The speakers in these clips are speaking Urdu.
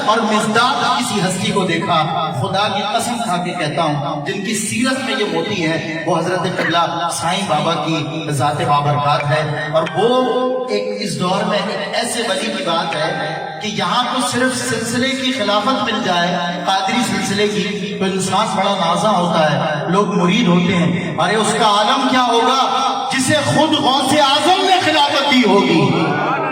اور مزداد کسی ہستی کو دیکھا، خدا کی قسم کھا کے کہتا ہوں جن کی سیرت میں یہ موتی ہے وہ حضرت قبلہ سائیں بابا کی ذات بابرکات ہے۔ اور وہ ایک اس دور میں ایک ایسے ولی کی بات ہے کہ یہاں تو صرف سلسلے کی خلافت مل جائے، قادری سلسلے کی، تو انسان بڑا نازا ہوتا ہے، لوگ مرید ہوتے ہیں۔ ارے اس کا عالم کیا ہوگا جسے خود غوث اعظم نے خلافت دی ہوگی،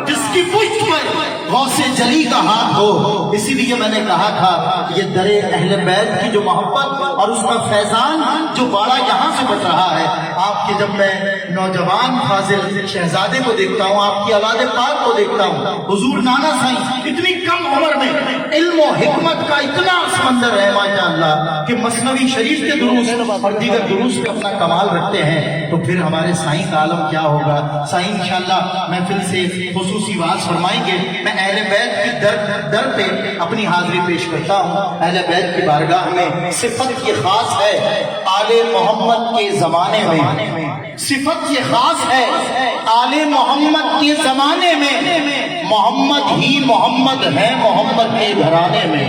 جس کی پشت پر غوث جلی کا ہاتھ ہو۔ اسی لیے میں نے کہا تھا یہ در اہل بیت کی جو محبت اور اس کا فیضان جو باڑا یہاں سے بچ رہا ہے، آپ کے جب میں نوجوان فاضل شہزادے کو دیکھتا ہوں، آپ کی اولاد پاک کو دیکھتا ہوں، حضور نانا سائیں اتنی کم عمر میں علم و حکمت کا اتنا سمندر ہے ماشاءاللہ کہ مثنوی شریف کے دروس اور دیگر دروس پہ اپنا کمال رکھتے ہیں، تو پھر ہمارے سائیں کا عالم کیا ہوگا۔ سائیں انشاءاللہ محفل سے خصوصی واعظ فرمائیں گے۔ میں اہل بیت کی در پہ اپنی حاضری پیش کرتا ہوں۔ اہل بیت کی بارگاہ میں صفت یہ خاص ہے آل محمد کے زمانے میں، صفت یہ خاص ہے آل محمد کے زمانے میں، محمد ہی محمد ہے محمد کے گھرانے میں،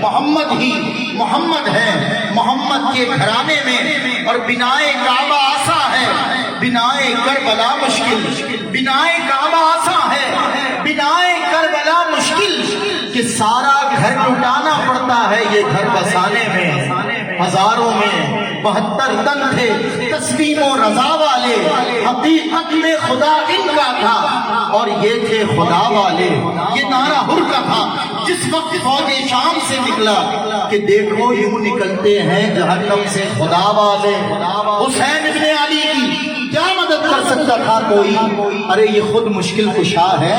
محمد ہی محمد ہے محمد کے گھرانے میں۔ اور بنائے کعبہ آسان ہے بنائے کربلا مشکل، بنائے کعبہ آسان ہے بنائے کربلا مشکل، کہ سارا گھر لٹانا پڑتا ہے یہ گھر بسانے میں۔ ہزاروں میں 72 تن تھے تسلیم و رضا والے، حقیقت میں خدا ان کا تھا اور یہ تھے خدا والے۔ یہ نعرہ حر کا تھا جس وقت فوج شام سے نکلا کہ دیکھو یوں نکلتے ہیں جہنم سے خدا والے۔ حسین ابن علی کی کیا مدد کر سکتا تھا کوئی؟ ارے یہ خود مشکل کشا ہے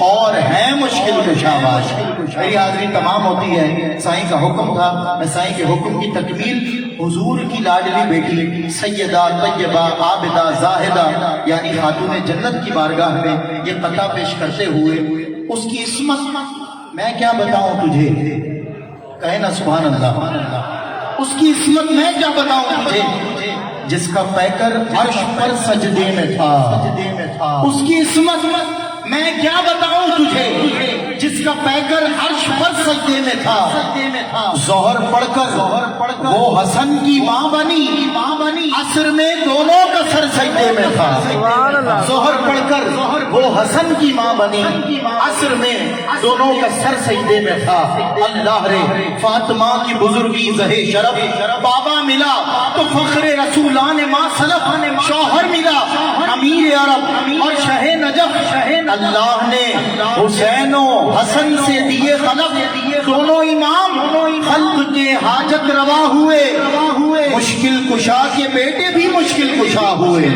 اور ہے مشکل کشا باش۔ میری حاضری تمام ہوتی ہے، سائیں کا حکم تھا، میں سائیں کے حکم کی تکمیل حضور کی لاڈلی بیٹی سیدہ طیبہ عابدہ زاہدہ یعنی خاتون جنت کی بارگاہ میں یہ قطعہ پیش کرتے ہوئے، اس کی عصمت میں کیا بتاؤں تجھے، کہے نا سبحان اللہ، اس کی عصمت میں کیا بتاؤں تجھے، جس کا پیکر عرش پر سجدے میں تھا، اس کی عصمت میں کیا بتاؤں تجھے، جس کا پیکر عرش پر سجدے میں تھا۔ ظہر پڑھ کر وہ حسن کی ماں بنی، عصر میں دونوں کا سر سجدے میں تھا۔ ظہر پڑھ کر وہ حسن کی ماں بنی، عصر میں دونوں کا سر سجدے میں تھا۔ اللہ رے فاطمہ کی بزرگی زہے شرف، بابا ملا تو فخر رسولان ماں سلف، شوہر ملا امیر عرب اور شہ نجف۔ اللہ نے حسین و حسن سے دیے خلق، دونوں امام خلق کے حاجت روا ہوئے، مشکل کشا کے بیٹے بھی مشکل کشا ہوئے،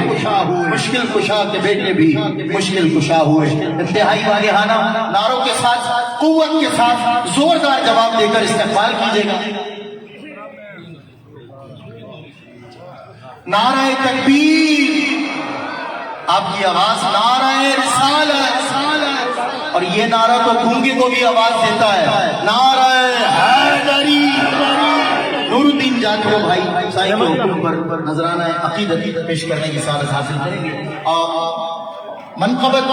مشکل کشا کے بیٹے بھی مشکل کشا ہوئے۔ انتہائی والہانہ نعروں کے ساتھ قوت کے ساتھ زوردار جواب دے کر استقبال کیجیے گا۔ نعرہ تکبیر، آپ کی آواز نعرہ رسالت، اور یہ نعرہ تو گونگے کو بھی آواز دیتا ہے، نعرہ حیدری۔ نور الدین جاکر بھائی سائیں کے حکم پر نذرانہ عقیدت پیش کرنے کی سعادت حاصل کریں گے، اور منقبت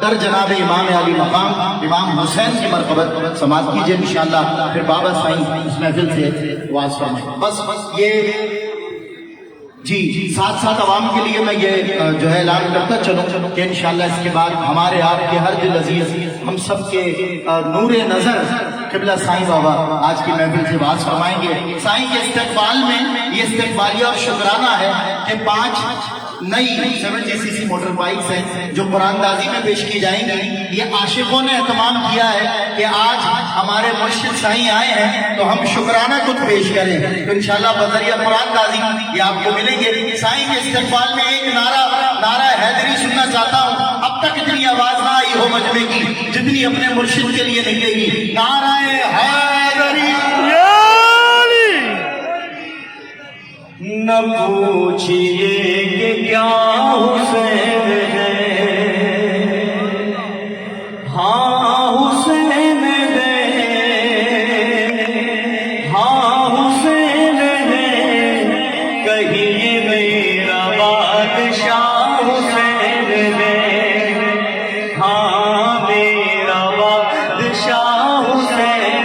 در جناب امام علی مقام امام حسین کی مرقبت سماعت کیجئے انشاءاللہ، پھر بابا سائیں اس محفل سے واز فرمائیں۔ بس یہ جی ساتھ ساتھ عوام کے لیے میں یہ جو ہے اعلان کرتا چلوں کہ انشاءاللہ اس کے بعد ہمارے آپ کے ہر دل عزیز ہم سب کے نور نظر قبلہ سائیں بابا آج کی محفل سے واز فرمائیں گے۔ سائیں کے استقبال میں یہ استقبالیہ اور شکرانہ ہے کہ 5 نئی 70 cc موٹر بائکس ہیں جو قرآن دازی میں پیش کی جائیں گی۔ یہ عاشقوں نے اہتمام کیا ہے کہ آج ہمارے مرشد سائیں آئے ہیں تو ہم شکرانہ کچھ پیش کریں، تو انشاءاللہ بذریعہ قرآن دازی یہ آپ کو ملیں گے۔ سائیں کے استقبال میں ایک نعرہ حیدری سننا چاہتا ہوں، اب تک اتنی آواز نہ آئی ہو مجمع کی جتنی اپنے مرشد کے لیے نکلے گی۔ نعرہ حیدری، نہ پوچھئے کہ کیا حسین ہے، ہاں حسین ہے، ہاں حسین ہے، کہیے میرا بادشاہ حسین ہے، ہاں میرا بادشاہ حسین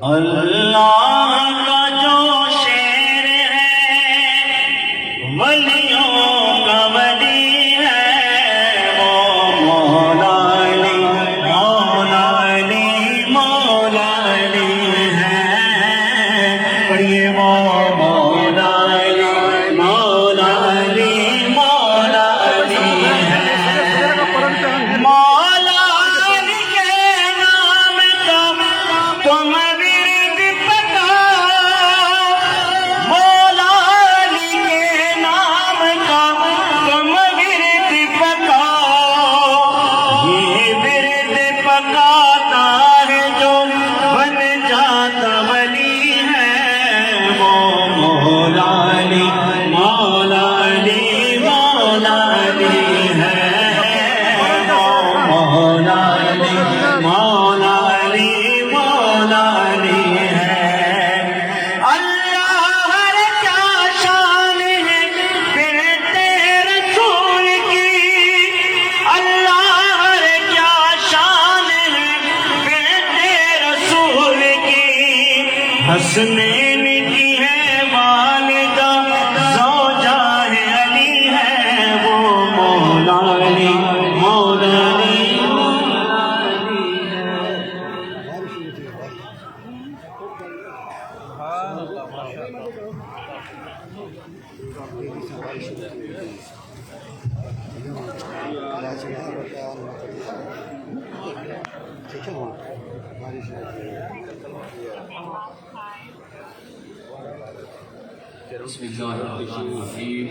اللہ کا جو شیر ہے ولیوں کا ولی ہے وہ مولا علی مولا علی مولا علی ہے پڑھیے وہ مولا علی مولا علی مولا علی ہے مولا علی کے نام کا تم ورد پکارو مولا علی کے نام کا تم ورد پکارو یہ ورد پکاتا ہے جو بن جاتا ولی ہے وہ مولا علی مولا علی مولا علی ہے مولا علی مولا علی مولا علی ہے اللہ کیا شان ہے پھر تیرے رسول کی اللہ کیا شان ہے پھر تیرے رسول کی حسنین کی ہے والدہ زوجہ ہے علی ہے وہ مولا علی مولا علی مولا علی ہے بسم الله الرحمن الرحيم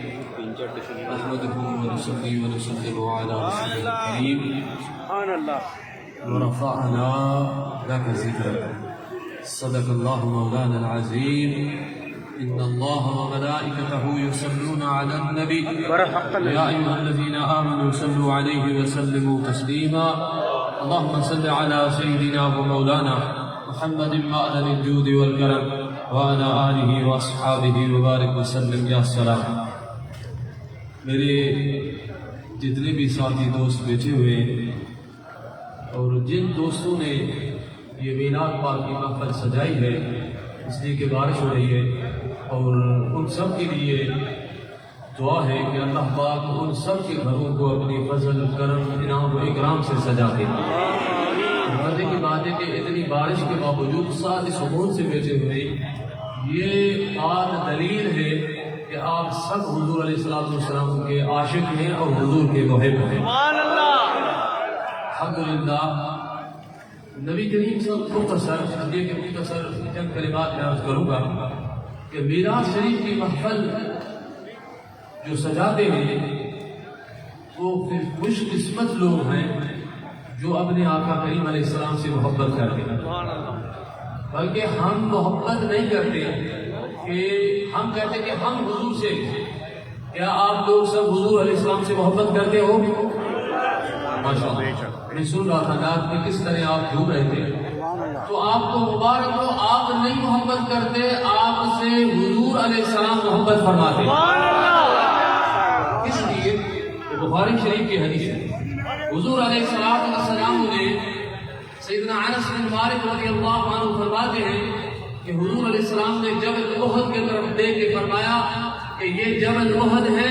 نحمده ونصلي ونسلم على رسوله الكريم ورفعنا لك ذكرك صدق الله مولانا العظيم إن الله وملائكته يصلون على النبي يا أيها الذين آمنوا صلوا عليه وسلموا تسليما اللهم صل على سيدنا ومولانا محمد معدن الجود والكرم وعلى آلہ واصحابہ وبارک وسلم یا سلام. میرے جتنے بھی ساتھی دوست بیٹھے ہوئے اور جن دوستوں نے یہ میلاد پاک کی محفل سجائی ہے اس لیے کہ بارش ہو رہی ہے اور ان سب کے لیے دعا ہے کہ اللہ پاک ان سب کے گھروں کو اپنی فضل کرم انعام و اکرام سے سجا دے. مزے کی بات ہے کہ اتنی بارش کے باوجود ساتھ سکون سے بیٹھے ہوئے یہ بات دلیل ہے کہ آپ سب حضور علیہ السلام کے عاشق ہیں اور حضور کے محب ہیں. الحمدللہ نبی کریم صلی اللہ علیہ وسلم یہ کہ مختصر چند کلمات میں عرض کروں گا کہ میراث شریف کی محفل جو سجاتے ہیں وہ خوش قسمت لوگ ہیں جو اپنے آقا کریم علیہ السلام سے محبت کرتے ہیں. بلکہ ہم محبت نہیں کرتے کہ ہم کہتے کہ ہم حضور سے. کیا آپ لوگ سب حضور علیہ السلام سے محبت کرتے ہو؟ ماشاءاللہ میں سن رہا تھا رات میں کس طرح آپ جھوم رہے تھے. تو آپ کو مبارک ہو آپ نہیں محبت کرتے آپ سے حضور علیہ السلام محبت فرماتے. اس لیے بخاری شریف کی حدیث ہے حضور علیہ السلام نے سیدنا انس بن مالک رضی اللہ عنہ فرماتے ہیں کہ حضور علیہ السلام نے جبل احد کی طرف دیکھ کے فرمایا کہ یہ جبل احد ہے.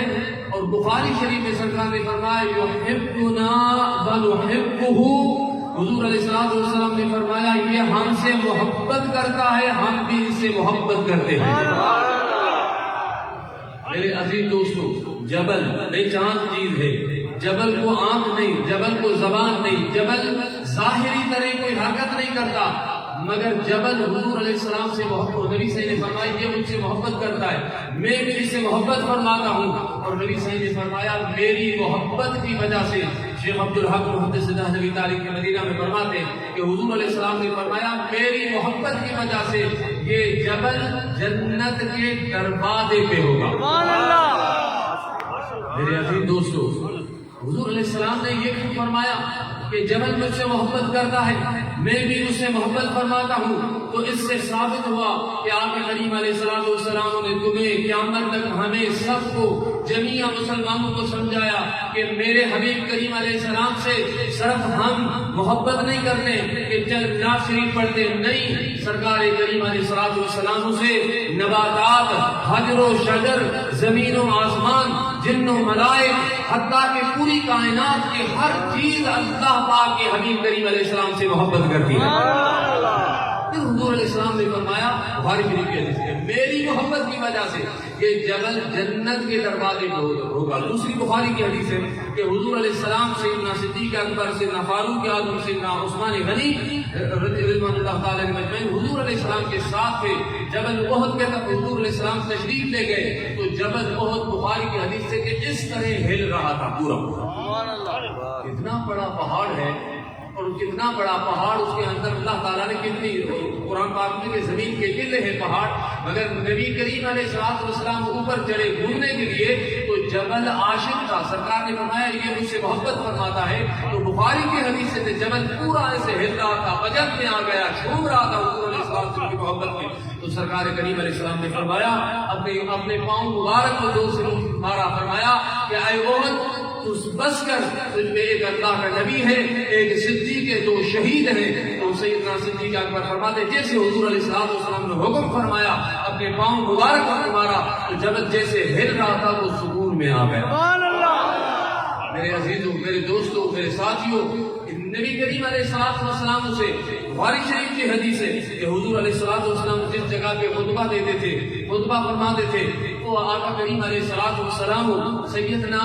اور بخاری شریف میں سرکار نے فرمایا یحبنا ونحبہ. حضور علیہ السلام نے فرمایا یہ ہم سے محبت کرتا ہے ہم بھی اس سے محبت کرتے ہیں. میرے عزیز دوستو جبل نہیں چاند چیز ہے. جبل کو آنکھ نہیں جبل کو زبان نہیں جبل ظاہری طرح کوئی حرکت نہیں کرتا مگر جبل حضور علیہ السلام سے محبت. نبی صلی اللہ علیہ وسلم نے فرمایا یہ مجھ سے محبت کرتا ہے میں بھی اس سے محبت فرماتا ہوں. اور نبی صلی اللہ علیہ وسلم نے فرمایا میری محبت کی وجہ سے شیخ عبدالحق محدث دہلوی تاریخ کے مدینہ میں فرماتے ہیں کہ حضور علیہ السلام نے فرمایا میری محبت کی وجہ سے یہ جبل جنت کے دروازے پہ ہوگا. میرے عزیز دوستو حضور علیہ السلام نے یہ کیوں فرمایا کہ جبل مجھ سے محبت کرتا ہے میں بھی اس سے محبت فرماتا ہوں. تو اس سے ثابت ہوا کہ آپ کے کریم علیہ السلام نے تمہیں قیامت تک ہمیں سب کو جمیع مسلمانوں کو سمجھایا کہ میرے حبیب کریم علیہ السلام سے صرف ہم محبت نہیں کرتے کہ چل نعت شریف پڑھتے، نہیں، سرکار کریم علیہ السلام سے نباتات، حجر و شجر، زمین و آسمان، جن و ملائک، حتیٰ کہ پوری کائنات کی ہر چیز اللہ پاک کے حبیب کریم علیہ السلام سے محبت کرتی ہے۔ پھر حضور علیہ السلام نے فرمایا بخاری شریف کی حدیث ہے، میری محبت کی وجہ سے یہ جبل جنت کے دروازے پہ ہوگا۔ دوسری بخاری کی حدیث ہے کہ حضور علیہ السلام سیدنا صدیق اکبر، سیدنا فاروق اعظم، سیدنا عثمان غنی رضوان اللہ تعالی عنہ مجمعین حضور علیہ السلام کے ساتھ تھے۔ جبل احد کے تک حضور علیہ السلام تشریف لے گئے تو جبل احد بخاری کی حدیث سے کہ اس طرح ہل رہا تھا پورا۔ اتنا بڑا پہاڑ ہے اور کتنا بڑا پہاڑ، اس کے اندر اللہ تعالیٰ نے کتنی، قرآن پاک میں زمین کے گرد ہے پہاڑ، مگر نبی کریم علیہ السلام اوپر چڑھے گھومنے کے لیے تو جبل عاشق تھا۔ سرکار نے فرمایا یہ مجھ سے محبت فرماتا ہے، تو بخاری کی حدیث سے جبل پورا ایسے ہل رہا تھا، وجد میں آ گیا، جھوم رہا تھا حضور علیہ السلام کی محبت میں۔ تو سرکار کریم علیہ السلام نے فرمایا اپنے پاؤں مبارک کو دو سے مارا، فرمایا کہ اے احد بس کر، تجھ میں ایک اللہ کا نبی ہے، ایک صدیق ہے، دو شہید ہیں۔ تو سیدنا صدیق اکبر فرماتے جیسے حضور علیہ السلام نے حکم فرمایا اپنے پاؤں مبارک کو مارا تو جبل جیسے ہل رہا تھا وہ سکون میں آ گیا۔ میرے عزیزوں، میرے دوستوں، میرے ساتھیوں، نبی کریم علیہ السلام سے بخاری شریف کی حدیث ہے کہ حضور علیہ السلام جس جگہ پہ خطبہ دیتے تھے، خطبہ فرماتے تھے، تو آقا کریم علیہ السلام سیدنا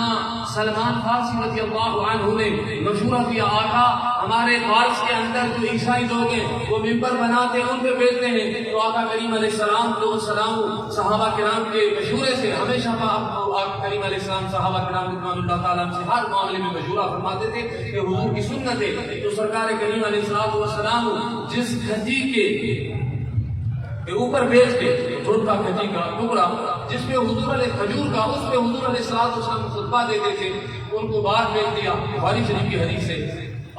سلمان فارسی رضی اللہ عنہ نے مشورہ دیا، آقا ہمارے فارس کے اندر جو عیسائی لوگ ہیں وہ ممبر بناتے ہیں، ان پہ بیٹھتے ہیں، تو آقا کریم علیہ السلام صحابہ کرام کے مشورے سے ہمیشہ آقا کریم علیہ السلام صحابہ کرام رضوان اللہ تعالیٰ سے ہر معاملے میں مشورہ فرماتے تھے کہ حضور کی سنت ہے۔ تو سرکار کریم علیہ السلام جس کھجی کے اوپر بیچ کے چھوٹا کھجی کا ٹکڑا جس پہ حضور علیہ کھجور کا، اس پہ حضور علیہ السلام خطبہ دیتے تھے، ان کو باہر بھیج دیا، بخاری شریف کی حدیث ہے۔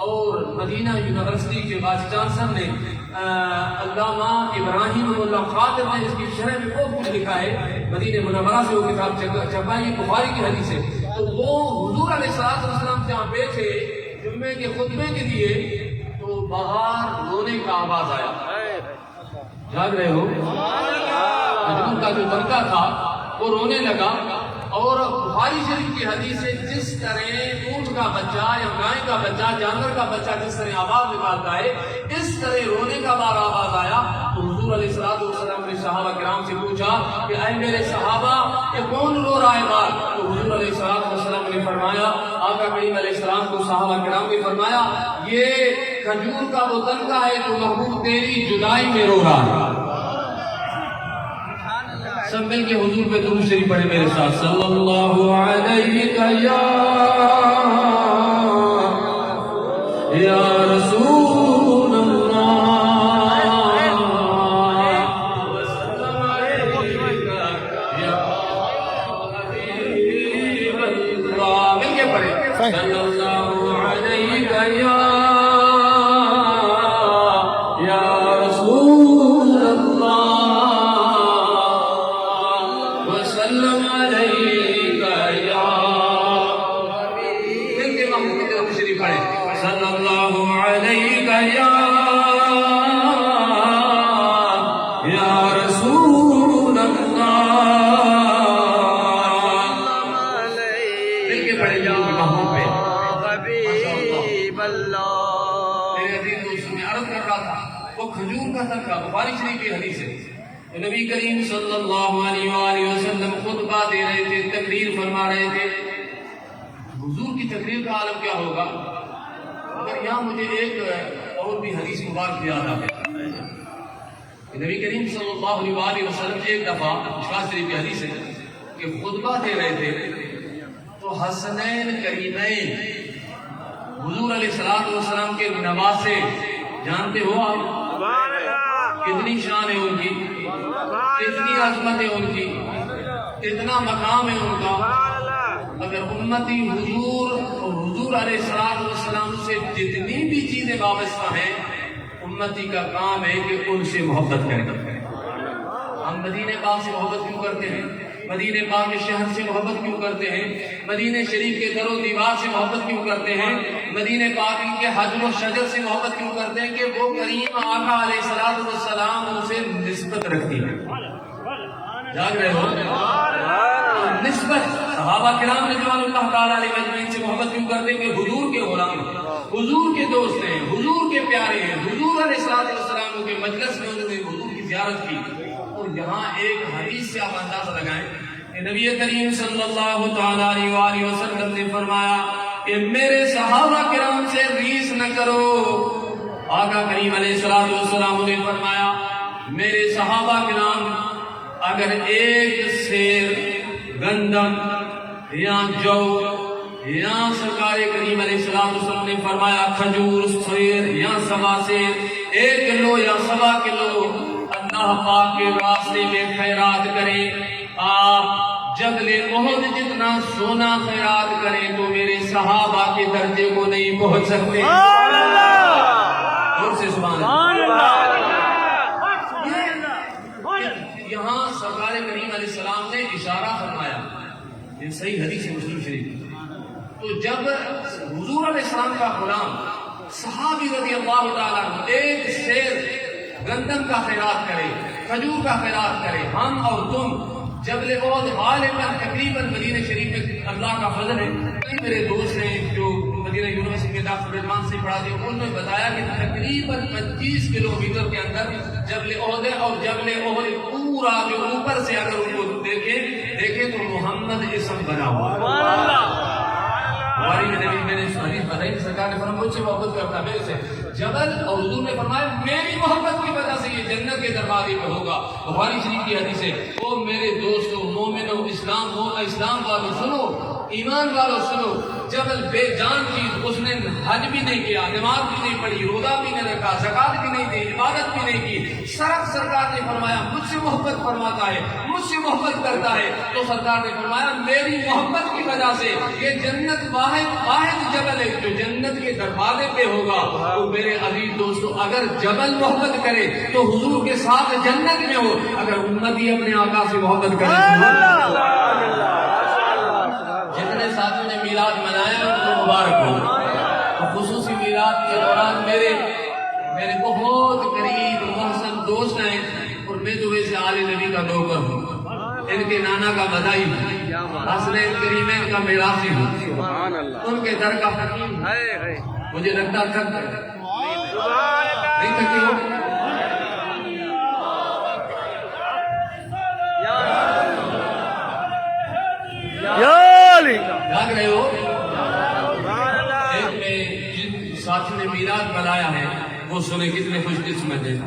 اور مدینہ یونیورسٹی کے وائس چانسلر نے علامہ ابراہیم اللہ خاطر نے اس کی شرح میں بہت کچھ لکھا ہے، مدینہ منورہ سے وہ کتاب چھپائی، بخاری کی حدیث ہے۔ تو وہ حضور علیہ السلام جہاں بیٹھے جمعے کے خطبے کے لیے تو باہر رونے کا آواز آیا، جاگ رہے ہو؟ حضور کا جو بندہ تھا وہ رونے لگا، اور بخاری شریف کی حدیث سے جس طرح اونٹ کا بچہ یا گائے کا بچہ، جانور کا بچہ جس طرح آواز نکالتا ہے، اس طرح رونے کا بار آواز آیا۔ تو حضور علیہ السلام نے صحابہ کرام سے پوچھا کہ اے میرے صحابہ یہ کون رو رہا ہے بار؟ تو حضور علیہ السلام نے فرمایا، آقا کریم علیہ السلام کو صحابہ کرام نے فرمایا یہ کھجور کا وہ تنکا ہے جو محبوب تیری جدائی میں رو رہا ہے۔ سب مل کے حضور پہ درود شریف پڑھے میرے ساتھ، صلی اللہ علیہ یا رسول اللہ، یا حبیب اللہ، مل کے پڑھے، صلی اللہ علیہ یا رسول اللہ، صلی اللہ علیہ یا رسول اللہ، مل کے پڑھے جاؤ محبوب پہ حبیب اللہ۔ میرے عزیز دوست، میں عرض کر رہا تھا وہ کھجور کا تنکا، بخاری شریف کی حدیث ہے، نبی کریم صلی اللہ علیہ وآلہ وسلم خطبہ دے رہے تھے، تقریر فرما رہے تھے۔ حضور کی تقریر کا عالم کیا ہوگا؟ مگر یہاں مجھے ایک اور بھی حدیث مبارک یاد آ گیا۔ نبی کریم صلی اللہ علیہ وآلہ وسلم ایک دفعہ مشکوٰۃ شریف کی حدیث ہے کہ خطبہ دے رہے تھے تو حسنین کریمین حضور علیہ السلام کے نواسے، جانتے ہو آپ کتنی شان ہے ان کی، کتنی عظمت ہے ان کی، کتنا مقام ہے ان کا، اگر امتی حضور علیہ السلام سے جتنی بھی چیزیں وابستہ ہیں، امتی کا کام ہے کہ ان سے محبت کریں۔ ہم مدینہ پاک سے محبت کیوں کرتے ہیں؟ مدینے پاک کے شہر سے محبت کیوں کرتے ہیں؟ مدینے شریف کے در و دیوار سے محبت کیوں کرتے ہیں؟ مدینے پاک کے حجر و شجر سے محبت کیوں کرتے ہیں؟ کہ وہ کریم آقا علیہ الصلوۃ والسلام ان سے نسبت رکھتی ہے. جاگ رہے ہو؟ نسبت. صحابہ کرام رضوان اللہ تعالیٰ علیہ اجمعین سے محبت کیوں کرتے ہیں؟ کہ حضور کے غلام ہیں، حضور کے دوست ہیں، حضور کے پیارے ہیں. حضور علیہ الصلوۃ والسلام کے مجلس میں انہوں نے حضور کی زیارت کی. اور یہاں ایک حدیث سے آپ اندازہ لگائیں کہ نبی کریم صلی اللہ تعالیٰ علیہ وآلہ وسلم نے فرمایا کہ میرے صحابہ کرام سے ریس نہ کرو. آقا کریم علیہ الصلوۃ والسلام نے فرمایا میرے صحابہ کرام اگر ایک سیر گندم یا جو یا سرکار کریم علیہ السلام نے فرمایا کھجور سیر یا سوا سیر 1 کلو یا سوا کلو اللہ پاک کے راستے میں خیرات کریں، آپ جبل احد جتنا سونا خیرات کریں تو میرے صحابہ کے درجے کو نہیں پہنچ سکتے. اور سے سبحان اللہ. یہاں سرکار کریم علیہ السلام نے اشارہ فرمایا، یہ صحیح حدیث مسلم شریف. تو جب حضور علیہ السلام کا غلام صحابی رضی اللہ تعالیٰ عنہ ایک سیر گندم کا خیرات کرے، کھجور کا خیرات کرے، ہم اور تم جبل احد غالباً تقریباً مدینہ شریف میں اللہ کا فضل ہے. کئی میرے دوست ہیں جو مدینہ یونیورسٹی میں ڈاکٹر رحمان سے پڑھاتے ہیں، انہوں نے بتایا کہ تقریباً 25 کلومیٹر کے اندر جبل احد ہے. اور جبل احد پورا جو اوپر سے اگر ان کو دیکھیں تو محمد اسم بنا ہوا. ہماری نبی میں نے حدیث بتائی، سرکار نے فرمایا مجھ سے محبت کرتا میرے سے جبل، اور حضور نے فرمایا میری محبت کی وجہ سے یہ جنت کے دروازے پہ ہوگا. بخاری شریف کی حدیث ہے. او میرے دوستو مومنو اسلام والو سنو، ایمان والو سنو، جبل بے جان چیز، اس نے حج بھی نہیں کیا، نماز بھی نہیں پڑھی، روزہ بھی نہیں رکھا، زکات بھی نہیں دی، عبادت بھی نہیں کی، صرف سرکار نے فرمایا مجھ سے محبت فرماتا ہے، مجھ سے محبت کرتا ہے. تو سرکار نے فرمایا میری محبت کی وجہ سے یہ جنت واحد جبل ہے جو جنت کے دروازے پہ ہوگا. تو میرے عزیز دوستو اگر جبل محبت کرے تو حضور کے ساتھ جنت میں ہو، اگر امتی اپنے آقا سے محبت کرے. جتنے ساتھیوں نے میلاد منایا ان کو مبارک ہو. تو خصوصی میلاد کے دوران میرے بہت قریب محسن دوست ہیں، اور میں تو ویسے آل نبی کا نوکر ہوں، ان کے نانا کا بدائی ہوں، حسنین کریمین کا میراثی ہوں، ان کے در کا حکیم ہوں. مجھے لگتا تھک نہیں تھکے ہو؟ جاگ رہے ہو؟ ایک میں جن ساتھی نے میلاد بنایا ہے وہ سنے کتنے خوش قسمت ہیں.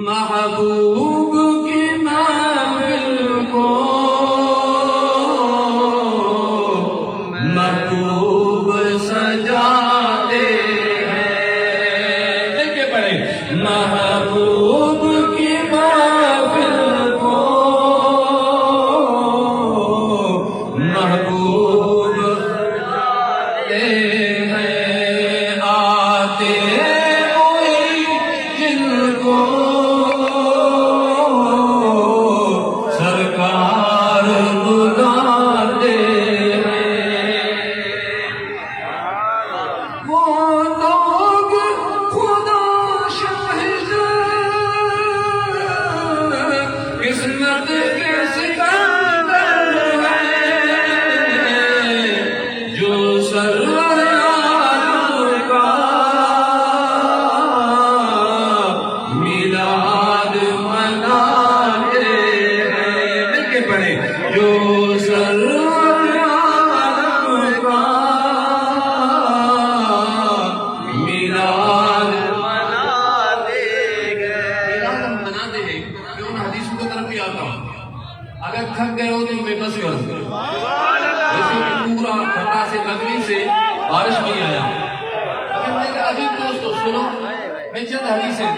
محبوب کی محفل کو محبوب سجاتے ہیں. دیکھے پڑے محبوب کی محفل کو محبوب سجاتے ہیں. آتے کوئی جن کو سرکار بلاتے ہیں. وہ لوگ خدا شاہد قسمت کے سکندر ہیں جو سرور عالم کا میلاد مناتے ہیں. مل کے پڑھیں جو سرور عالم کا میلاد مناتے گئے. میلاد ہم مناتے ہیں. میں ان حدیثوں کی طرف بھی آتا ہوں. اگر تھک گئے ہو تو میں بس کر دوں. جیسے کہ پورا گھٹا سے مغرب سے بارش نہیں آیا. لیکن میرے عزیز دوستو سنو، میں چند حدیثیں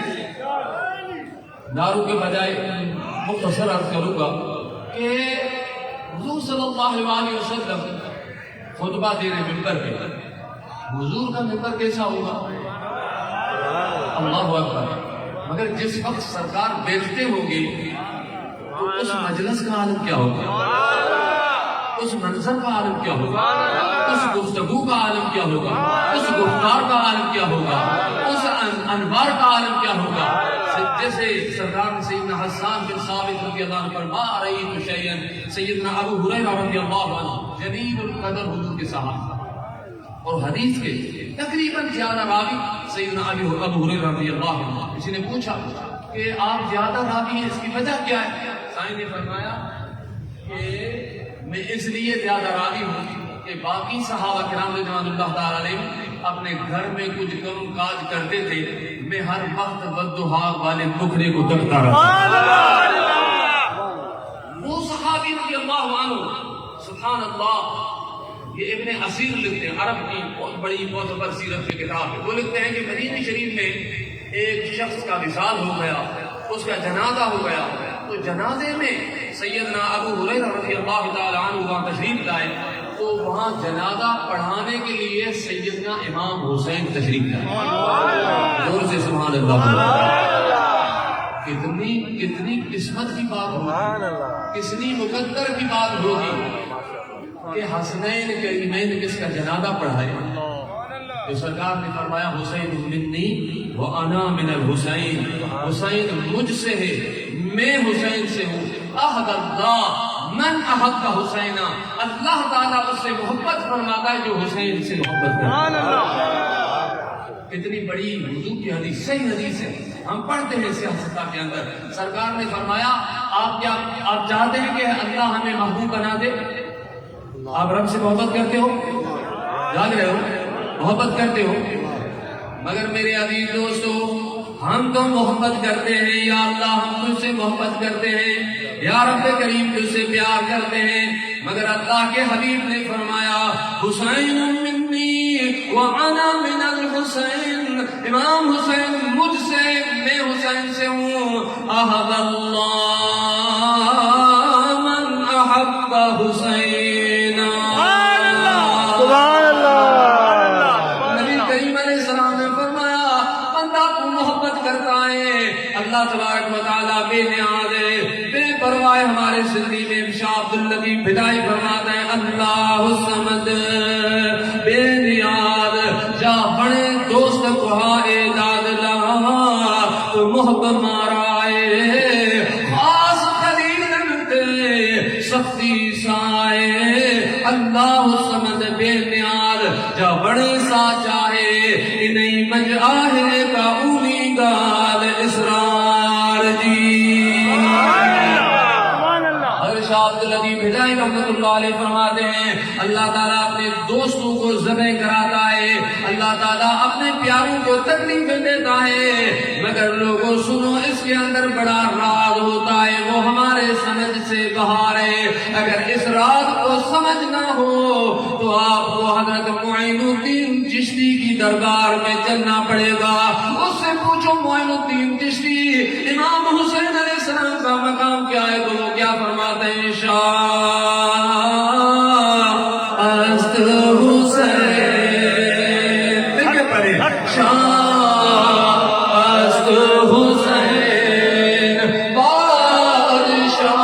دارو کے بجائے مختصر عرض کروں گا کہ حضور صلی اللہ علیہ وسلم خطبہ دے رہے ممبر پہ. حضور کا ممبر کیسا ہوگا؟ اللہ اکبر. مگر جس وقت سرکار بیٹھتے ہوں گے تو اس مجلس کا عالم کیا ہوگا، اس منظر کا عالم کیا ہوگا، اس گفتگو کا عالم کیا ہوگا، اس گفتار کا عالم کیا ہوگا، اس انوار کا عالم کیا ہوگا. جیسے سرکار نے سیدنا حسان بن ثابت رضی اللہ عنہ فرما رہی تو شیئن، سیدنا ابو ہریرہ رضی اللہ عنہ جلیل القدر حضور کے صحابہ اور حدیث کے تقریباً زیادہ راوی سیدنا ابو ہریرہ رضی اللہ عنہ. کسی نے پوچھا کہ آپ زیادہ راوی ہیں، اس کی وجہ کیا ہے؟ سائن نے فرمایا کہ میں اس لیے زیادہ راوی ہوں کہ باقی صحابہ کرام رضوان اللہ تعالیٰ علیہ اپنے گھر میں کچھ کام کاج کرتے تھے، میں ہر وقت بددعا والے نخرے کو تکتا رہا. وہ صحابی رضی اللہ عنہ سبحان اللہ، یہ ابن اسیر لکھتے ہیں، عرب کی بہت بڑی معتبر سیرت کی کتاب ہے. وہ لکھتے ہیں کہ مدینہ شریف میں ایک شخص کا وصال ہو گیا، اس کا جنازہ ہو گیا، تو جنازے میں سیدنا ابو ہریرہ رضی اللہ تعالی عنہ وہاں تشریف لائے، تو وہاں جنازہ پڑھانے کے لیے سیدنا امام حسین تشریف لائے. زور سے سبحان اللہ. کتنی قسمت کی بات ہوگی، کتنی مقدر کی بات ہوگی کہ حسنین کریمین کس کا جنازہ پڑھائے. تو سرکار نے فرمایا حسین منی وانا من الحسین، حسین مجھ سے ہے، میں حسین سے ہوں. احد اللہ من احب حسینہ، اللہ تعالیٰ اس سے محبت فرماتا ہے جو حسین سے محبت کرتا ہے. کتنی بڑی حضور کی حدیث، صحیح حدیث ہے، ہم پڑھتے ہیں سیاستہ کے اندر. سرکار نے فرمایا آپ چاہتے ہیں کہ اللہ ہمیں محبوب بنا دے؟ آپ رب سے محبت کرتے ہو، جاگ رہے ہو، محبت کرتے ہو، مگر میرے عزیز دوستو ہم تو محبت کرتے ہیں، یا اللہ ہم تجھ سے محبت کرتے ہیں، یا رب کریم تجھ سے پیار کرتے ہیں، مگر اللہ کے حبیب نے فرمایا حسین منی وانا من الحسین، امام حسین مجھ سے، میں حسین سے ہوں. احب اللہ من احب حسین. اللہ تبارک و تعالیٰ بے نیاز ہے، بے پرواہ. ہمارے زندگی میں شاہ عبداللطیف بھٹائی فرماتا ہے اللہ الصمد بے نیاز جا بڑے دوست کوہائے داد لہا تو محب مارائے خاص خلیل نمتے سختی سائے. اللہ الصمد بے نیاز جا بڑے سا چاہے انہیں مج آہے کا اولی گال اسرار جی. شاہ عبداللطیف بھٹائی رحمۃ اللہ علیہ فرماتے ہیں اللہ تعالیٰ اپنے دوستوں کو ذبح کراتا ہے، اللہ تعالیٰ اپنے پیاروں کو تکلیفیں دیتا ہے، مگر لوگوں سنو اس کے اندر بڑا راز ہوتا ہے، وہ ہمارے سمجھ سے باہر ہے. اگر اس راز کو سمجھنا ہو تو آپ کو حضرت معین الدین چشتی کی دربار میں چلنا پڑے گا. اس سے پوچھو معین الدین چشتی امام حسین علیہ السلام کا مقام کیا ہے، تو وہ کیا فرماتے ہیں؟ شاہ است حسین، شاہ است حسین، بادشاہ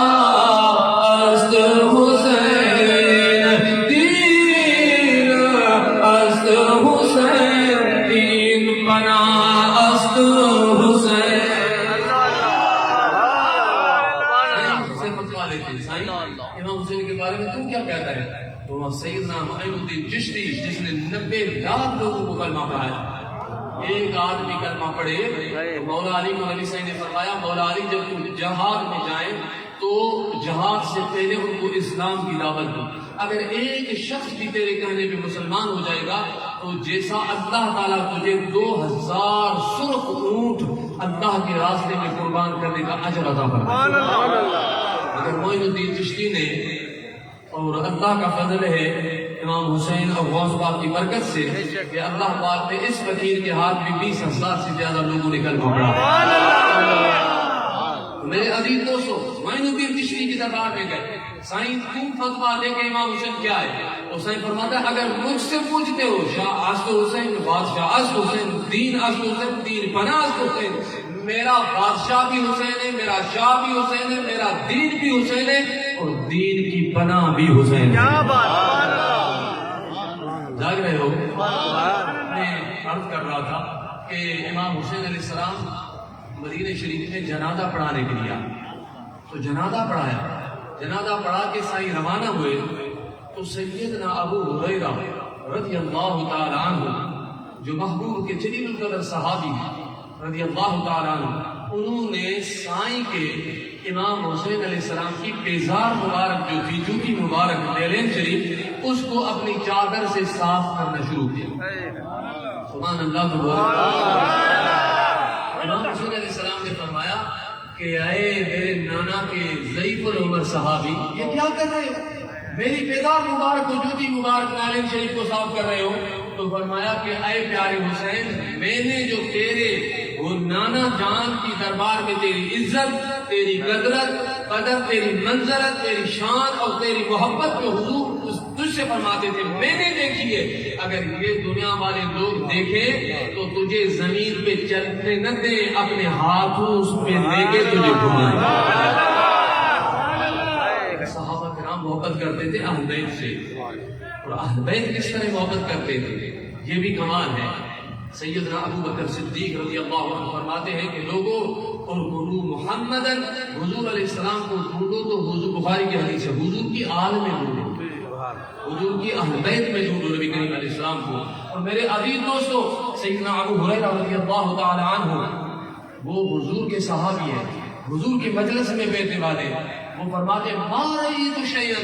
است حسین، دین است حسین، دین بنا است حسین. امام حسین کے بارے میں تو کیا کہتا ہے؟ تو سیدنا معین الدین چشتی جس نے 90 لاکھ لوگوں کو کلمہ پڑھایا، ایک آدمی کلمہ پڑھے تو مولا علی کو نبی صاحب نے فرمایا مولا علی جب تم جہاد میں جائیں تو جہاد سے پہلے ان کو اسلام کی دعوت دو. اگر ایک شخص بھی تیرے کہنے پہ مسلمان ہو جائے گا تو جیسا اللہ تعالیٰ تجھے 2000 سرخ اونٹ اللہ کے راستے میں قربان کرنے کا اجر عطا فرمائے. اگر معین الدین چشتی نے، اور اللہ کا فضل ہے امام حسین اور غوث پاک کی برکت سے کہ اللہ پاک نے اس فقیر کے ہاتھ میں 20,000 سے زیادہ لوگوں نے کلمہ پڑھا. میرے عزیز دوستو معین الدین چشتی کی دربار میں گئے، سائیں تم فتویٰ دے کہ امام حسین کیا ہے؟ حسین فرماتا ہے اگر مجھ سے پوچھتے ہو شاہ است حسین بادشاہ است حسین دین است حسین دین پناہ است حسین، میرا بادشاہ بھی حسین ہے، میرا شاہ بھی حسین ہے، میرا دین بھی حسین ہے، اور دین کی پناہ بھی حسین ہے۔ جاگ رہے ہو؟ میں عرض کر رہا تھا کہ امام حسین علیہ السلام مدینہ شریف میں جنازہ پڑھانے کے لیے آئے، تو جنازہ پڑھایا، جنازہ پڑھا کے سائیں روانہ ہوئے، تو سیدنا ابو ہریرہ رضی اللہ تعالی عنہ جو محبوب کے جلیل القدر صحابی ہیں رضی اللہ تعالی عنہ، انہوں نے سائیں کے امام حسین علیہ السلام کی پیزار مبارک جو تھی، جوتی مبارک نیلین شریف، اس کو اپنی چادر سے صاف کرنا شروع کیا۔ سبحان اللہ تبارک۔ امام حسین علیہ السلام نے فرمایا کہ اے میرے نانا کے ضعیف العمر صحابی، یہ کیا کر رہے ہو؟ میری پیدار مبارک کو، جوتی مبارک نالین شریف کو صاف کر رہے ہو؟ تو فرمایا کہ اے پیارے حسین، میں نے جو تیرے وہ نانا جان کی دربار میں تیری عزت، تیری قدر، تیری منزلت، تیری شان اور تیری محبت جو حضور تجھ سے فرماتے تھے، میں نے دیکھی ہے۔ اگر یہ دنیا والے لوگ دیکھیں تو تجھے زمین پہ چلنے نہ دیں، اپنے ہاتھوں اس پہ لے کے تجھے گھمائیں۔ صحابہ کرام محبت کرتے تھے اہل بیت سے، اور اہل بیت کس طرح محبت کرتے تھے یہ بھی کمال ہے۔ سیدنا ابو بکر صدیق رضی اللہ عنہ فرماتے ہیں کہ لوگوں اور ڈھونڈو محمدن، حضور علیہ السلام کو ڈھونڈو تو حضور، بخاری کی حدیث ہے، حضور کی آل میں ڈھونڈو، حضور کی اہل بیت میں ڈھونڈو نبی کریم علیہ السلام کو۔ اور میرے عزیز دوستو، سیدنا ابو ہریرہ رضی اللہ تعالی عنہ وہ حضور کے صحابی ہیں، حضور کی مجلس میں بیٹھنے والے، وہ فرماتے ہیں ما رأیت شیئا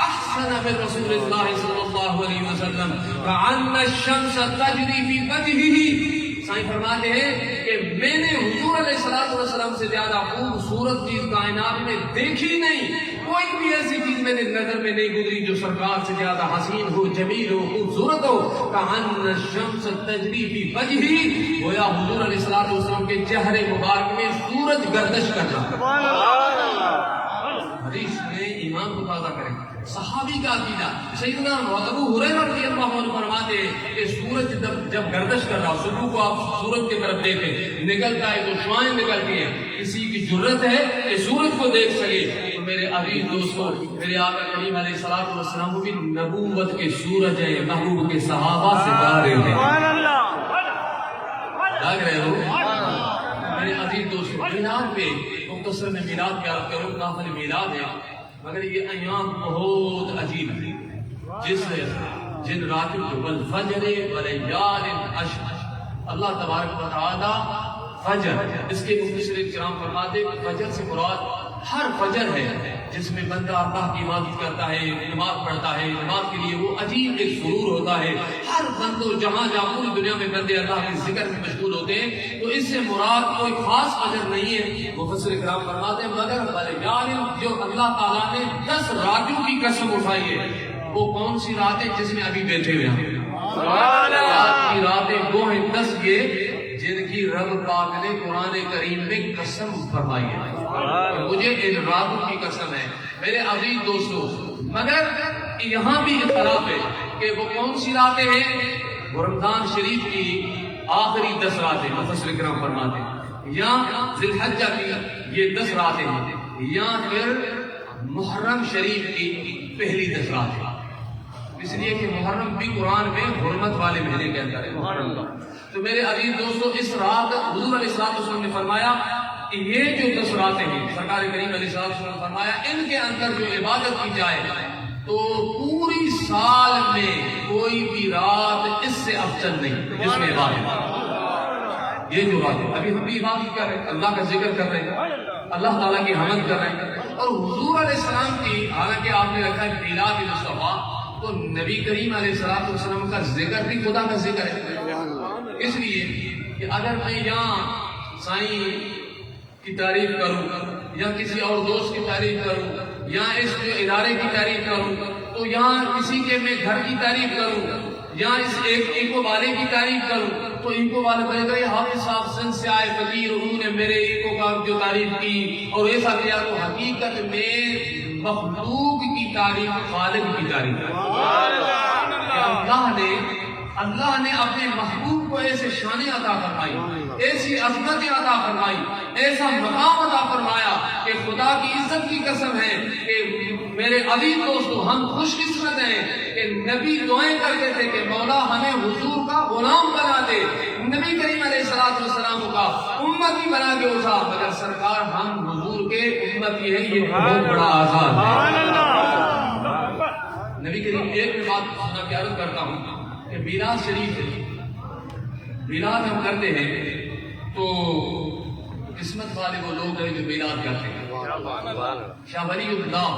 احسن من رسول اللہ صلی اللہ علیہ وسلم کأن الشمس تجری فی وجہہ۔ سائیں فرماتے ہیں کہ میں نے حضور علیہ السلام سے زیادہ خوبصورت چیز کائنات میں دیکھی نہیں، کوئی بھی ایسی چیز میرے نظر میں نہیں گزری جو سرکار سے زیادہ حسین ہو، جمیل ہو، خوبصورت ہو۔ کأن الشمس تجری فی وجہہ، گویا حضور علیہ السلام کے چہرے مبارک میں سورج گردش کرنا۔ حدیث میں ایمان کو تازہ کریں، صحابی کا عقیدہ۔ سیدنا ابو ہریرہ رضی اللہ عنہ فرماتے ہیں کہ سورج جب گردش کر رہا، صبح کو آپ سورج کی طرف دیکھیں، نکلتا ہے تو شعائیں نکلتی ہیں، کسی کی جرت ہے کہ سورج کو دیکھ سکے۔ تو میرے عزیز دوستو، میرے آقا کریم علیہ الصلوۃ والسلام وہ بھی نبوت کے سورج ہیں، محبوب کے صحابہ سے ستارے ہیں۔ جاگ رہے ہو؟ میرے عزیز دوستو، میلاد پہ مختصر میں میلاد کی عرض کروں، نافل میلاد ہے، مگر یہ ایام بہت عجیب ہے، جن راتوں کو والفجر ولیال عشر، اللہ تبارک و تعالی فجر، اس کے مفسرین کرام فرماتے ہیں فجر سے مراد ہر فجر ہے جس میں بندہ اللہ کی عبادت کرتا ہے، نماز پڑھتا ہے، نماز کے لیے وہ عجیب ایک سرور ہوتا ہے۔ ہر بندو جہاں پوری دنیا میں بندے اللہ کے ذکر میں مشغول ہوتے ہیں، تو اس سے مراد کوئی خاص فجر نہیں ہے۔ مفسر کرام فرماتے ہیں مگر ولیال، جو اللہ تعالیٰ نے 10 راتوں کی قسم اٹھائی ہے، وہ کون سی راتیں جس میں ابھی بیٹھے ہوئے ہیں؟ رات کی راتیں وہ ہیں 10 یہ جن کی رب پاک نے قرآن کریم میں قسم فرمائی ہے، مجھے ان راتوں کی قسم ہے۔ میرے عزیز دوستو، مگر یہاں بھی اختلاف ہے کہ وہ کون سی راتیں ہیں۔ رمضان شریف کی آخری 10 راتیں مفسر کرام فرماتے ہیں، یا ذی الحجہ کی یہ 10 راتیں ہیں، یا پھر محرم شریف کی پہلی 10 راتیں، اس لیے کہ محرم بھی قرآن میں حرمت والے مہینے کے اندر ہے۔ تو میرے عزیز دوستو، اس رات حضور علیہ السلام نے فرمایا کہ یہ جو 10 راتیں ہیں، سرکار کریم علیہ السلام نے فرمایا ان کے اندر جو عبادت کی جائے تو پوری سال میں کوئی بھی رات اس سے افضل نہیں جس میں عبادت۔ یہ جو بات ہے، ابھی ہم بھی عبادت کر رہے ہیں، اللہ کا ذکر کر رہے ہیں، اللہ تعالیٰ کی حمد کر رہے ہیں، اور حضور علیہ السلام کی، حالانکہ آپ نے رکھا ہے میلاد مصطفیٰ، تو نبی کریم علیہ السلام کا ذکر بھی خدا کا ذکر ہے۔ اس لیے کہ اگر میں یہاں سائیں کی تعریف کروں یا کسی اور دوست کی تعریف کروں یا اس ادارے کی تعریف کروں، تو یہاں کسی کے میں گھر کی تعریف کروں یا اس ایکو والے کی تعریف کروں، تو ایکو والے کہے گا یہ حافظ صاحب سن سے آئے فقیر، انہوں نے میرے ایکو کا جو تعریف کی اور ایسا کیا، تو حقیقت میں مخلوق کی تعریف خالق کی تعریف ہے۔ اللہ نے اپنے محبوب کو ایسے شان عطا فرمائی ایسی عظمتیں عطا فرمائی، ایسا مقام عطا فرمایا کہ خدا کی عزت کی قسم ہے کہ میرے عزیز دوستو ہم خوش قسمت ہیں کہ نبی دعائیں کرتے تھے کہ مولا ہمیں حضور کا غلام بنا دے، نبی کریم علیہ السلام کا امتی بنا کے اٹھا، مگر سرکار ہم حضور کے امتی ہیں، یہ بہت بڑا آزاد ہے۔ نبی کریم ایک میں بات سنا کے عرض کرتا ہوں کہ میلاد شریف ہے، میلاد ہم کرتے ہیں تو قسمت والے وہ لوگ ہیں جو میلاد کرتے ہیں۔ شاہ ولی اللہ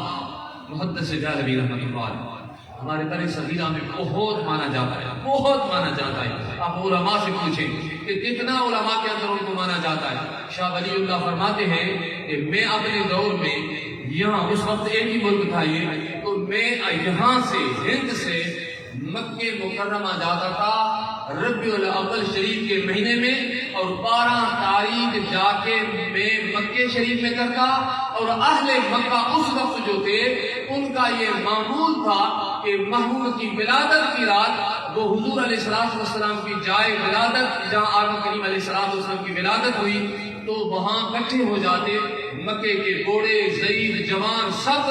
محدث دہلوی رحمۃ اللہ علیہ ہمارے بر صغیرہ میں بہت مانا جاتا ہے، بہت مانا جاتا ہے۔ آپ علماء سے پوچھیں کہ کتنا علماء کے اندر ان کو مانا جاتا ہے۔ شاہ ولی اللہ فرماتے ہیں کہ میں اپنے دور میں یہاں اس وقت ایک ہی ملک تھا یہ، تو میں یہاں سے ہند سے مکہ مکرمہ جاتا تھا ربیع الاول شریف کے مہینے میں، اور 12 تاریخ جا کے میں مکہ شریف میں کرتا، اور اہل مکہ اس وقت جو تھے ان کا یہ معمول تھا کہ محبوب کی ولادت کی رات وہ حضور علیہ السلام کی جائے ولادت جہاں آقا کریم علیہ السلام کی ولادت ہوئی تو وہاں اکٹھے ہو جاتے، مکے کے بوڑھے ضعیف جوان سب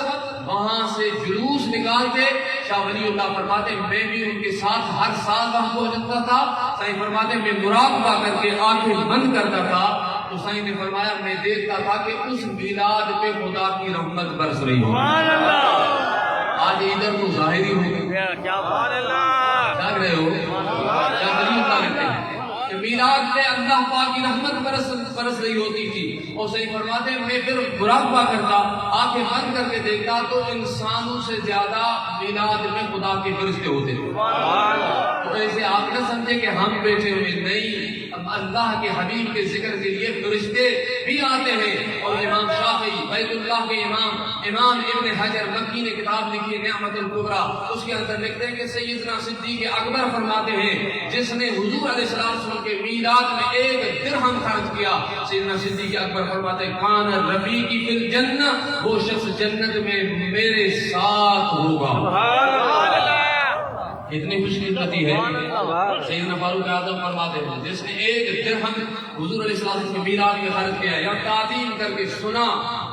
وہاں سے جلوس نکالتے۔ شاہ ولی اللہ فرماتے میں بھی ان کے ساتھ ہر سال وہاں پہنچتا تھا۔ سائیں فرماتے میں مراقبہ کر کے آنکھیں بند کرتا تھا تو سائیں نے فرمایا میں دیکھتا تھا کہ اس میلاد پہ خدا کی رحمت برس رہی ہو۔ آج ادھر تو ظاہری ہو گئی، جاگ رہے ہو؟ شاہ ولی اللہ کہتے ہیں کہ میلاد پہ اللہ پاک کی رحمت برس رہی ہوتی تھی، اور صحیح فرماتے ہیں میں پھر مراقبہ کرتا، آنکھیں بند کر کے دیکھتا تو انسانوں سے زیادہ میلاد میں خدا کے فرشتے ہوتے تھے۔ تو ایسے آپ نہ سمجھے کہ ہم بیٹھے ہوئے، نہیں، اللہ کے حبیب کے ذکر کے لیے فرشتے بھی آتے ہیں۔ اور امام شافعی بیت اللہ کے امام ابن حجر مکی نے کتاب لکھی ہے نعمت الکبریٰ، اس کے اندر لکھتے ہیں کہ سیدنا صدیق اکبر فرماتے ہیں جس نے حضور علیہ السلام کے میلاد میں 1 درہم خرچ کیا، سیدنا صدیق اکبر فرماتے ہیں کان رفیقی فی الجنہ، وہ شخص جنت میں میرے ساتھ ہوگا۔ اتنی خوش قسمتی ہے۔ سیدنا فاروق اعظم فرماتے ہیں جس نے 1 درہم حضور علیہ السلام کے میلاد میں خرچ کیا یا تعظیم کر کے سنا،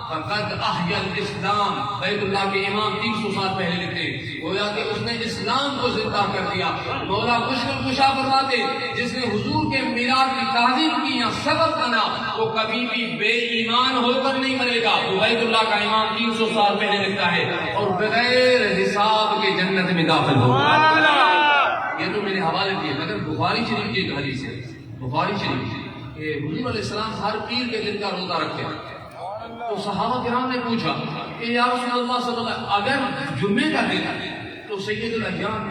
فقد احیا الاسلام، بیت اللہ کے امام 300 سال پہلے لکھتے ہیں گویا کہ اس نے اسلام کو زندہ کر دیا۔ مولا مشکل کشا فرماتے جس نے حضور کے میلاد کی تعظیم کی یا سبب بنا وہ کبھی بھی بے ایمان ہو کر نہیں مرے گا۔ وہ بیت اللہ کا امام 300 سال پہلے لکھتا ہے، اور بغیر حساب کے جنت میں داخل ہوگا۔ یہ تو میرے حوالے دیے، مگر بخاری شریف کی ایک حدیث ہے، بخاری شریف کہ حضور علیہ السلام ہر پیر کے دن کا روزہ رکھتے ہیں۔ تو صحابہ کرام نے پوچھا کہ یا رسول اللہ صلی اللہ علیہ وسلم اگر جمعے کا دن ہے تو سید الایام